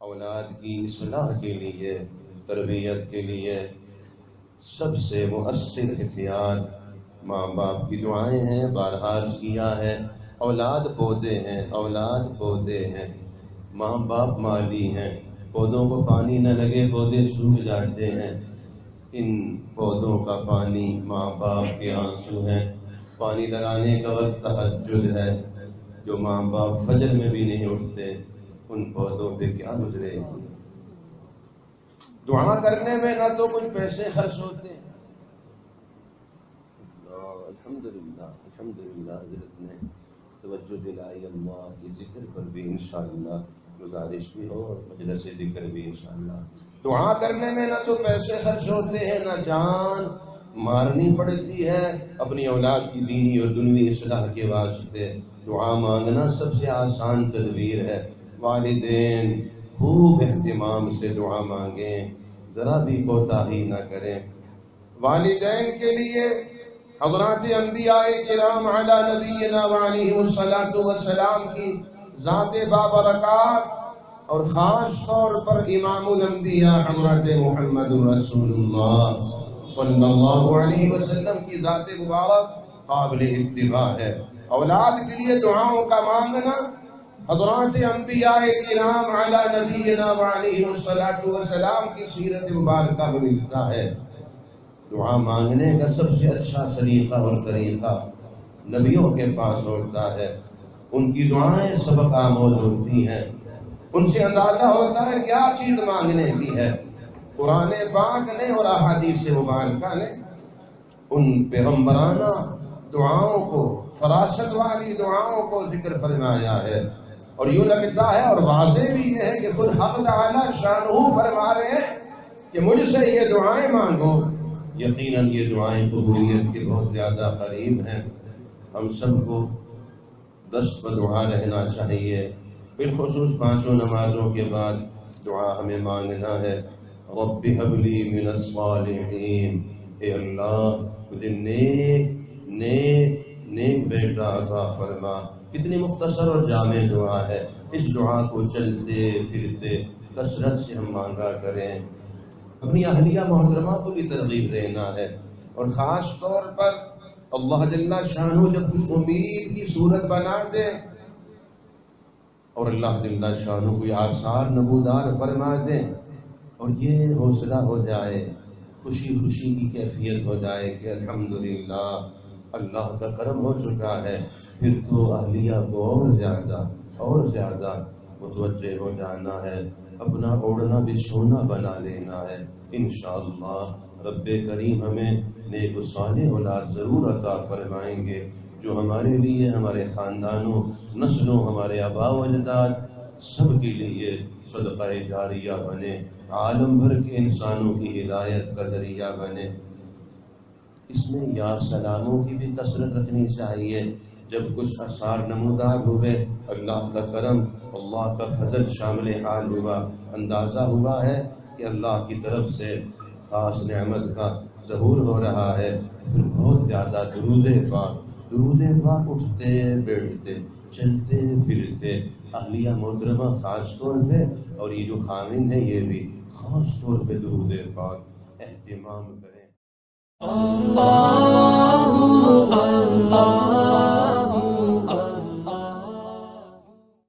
اولاد کی اصلاح کے لیے، تربیت کے لیے سب سے مؤثر ہتھیار ماں باپ کی دعائیں ہیں۔ بارہا کیا ہے، اولاد پودے ہیں، اولاد پودے ہیں، ماں باپ مالی ہیں۔ پودوں کو پانی نہ لگے پودے سوکھ جاتے ہیں، ان پودوں کا پانی ماں باپ کے آنسو ہیں۔ پانی لگانے کا وقت تہجد ہے، جو ماں باپ فجر میں بھی نہیں اٹھتے، ان پودوں پہ کیا گزرے گی؟ دعا کرنے میں نہ تو کچھ پیسے خرچ ہوتے ہیں۔ الحمدللہ حضرت نے توجہ دلائی اللہ کی ذکر پر بھی انشاءاللہ گزارش بھی ہو، اور مجلس ذکر بھی انشاءاللہ۔ دعا کرنے میں نہ تو پیسے خرچ ہوتے ہیں، نہ جان مارنی پڑتی ہے، اپنی اولاد کی دینی اور دنیوی اصلاح کے واسطے دعا مانگنا سب سے آسان تدبیر ہے۔ والدین خوب اہتمام سے دعا مانگیں، ذرا بھی کوتاہی نہ کریں۔ والدین کے لیے حضرات انبیاء کرام علی نبینا وعلیہ الصلاۃ والسلام کی ذات بابرکات اور خاص طور پر امام الانبیاء حضرت محمد رسول اللہ صلی اللہ علیہ وسلم کی ذات مبارک قابل اتباع ہے۔ اولاد کے لیے دعاؤں کا مانگنا حضرات انبیاء کرام علی نبینا وعلیہ الصلاۃ والسلام کی سیرت مبارکہ میں ملتا ہے۔ دعا مانگنے کا سب سے اچھا طریقہ اور طریقہ نبیوں کے پاس ہوتا ہے۔ ان کی دعائیں سبق آموز ہوتی ہیں، ان سے اندازہ ہوتا ہے کیا چیز مانگنے کی ہے۔ قرآن پاک نے اور احادیث مبارکہ نے ان پیغمبرانہ دعاؤں کو، فراست والی دعاؤں کو ذکر فرمایا ہے، اور یوں لگتا ہے اور واضح بھی یہ ہے کہ خود حق تعالی شانہ فرما رہے ہیں کہ مجھ سے یہ دعائیں مانگو۔ یقیناً یہ دعائیں قبولیت کے بہت زیادہ قریب ہیں۔ ہم سب کو دست بدعا رہنا چاہیے، بالخصوص پانچوں نمازوں کے بعد دعا ہمیں مانگنا ہے۔ رب ہب لی من الصالحین، اے اللہ مجھے نیک بیٹا عطا فرما۔ کتنی مختصر اور جامع دعا ہے، اس دعا کو چلتے پھرتے کثرت سے ہم مانگا کریں۔ اپنی اہلیہ محترمہ کو بھی ترغیب دینا ہے، اور خاص طور پر اللہ جل شانہ جب کچھ امید کی صورت بنا دے اور اللہ جل شانہ کوئی آثار نمودار فرما دے اور یہ حوصلہ ہو جائے، خوشی خوشی کی کیفیت ہو جائے کہ الحمدللہ اللہ کا کرم ہو چکا ہے، پھر تو اہلیہ کو اور زیادہ متوجہ ہو جانا ہے، اپنا اوڑھنا بچھونا بنا لینا ہے۔ انشاءاللہ رب کریم ہمیں نیک و صالح اولاد ضرور عطا فرمائیں گے، جو ہمارے لیے، ہمارے خاندانوں، نسلوں، ہمارے آباء و اجداد سب کے لیے صدقہ جاریہ بنے، عالم بھر کے انسانوں کی ہدایت کا ذریعہ بنے۔ اس میں یا سلاموں کی بھی کثرت رکھنی چاہیے۔ جب کچھ آثار نمودار ہوئے، اللہ کا کرم، اللہ کا فضل شامل حال ہوا، اندازہ ہوا ہے کہ اللہ کی طرف سے خاص نعمت کا ظہور ہو رہا ہے، پھر بہت زیادہ درود پاک اٹھتے بیٹھتے چلتے پھرتے اہلیہ محترمہ خاص طور پہ، اور یہ جو خامن ہے یہ بھی خاص طور پہ درود پاک اہتمام کریں۔ اللہ اللہ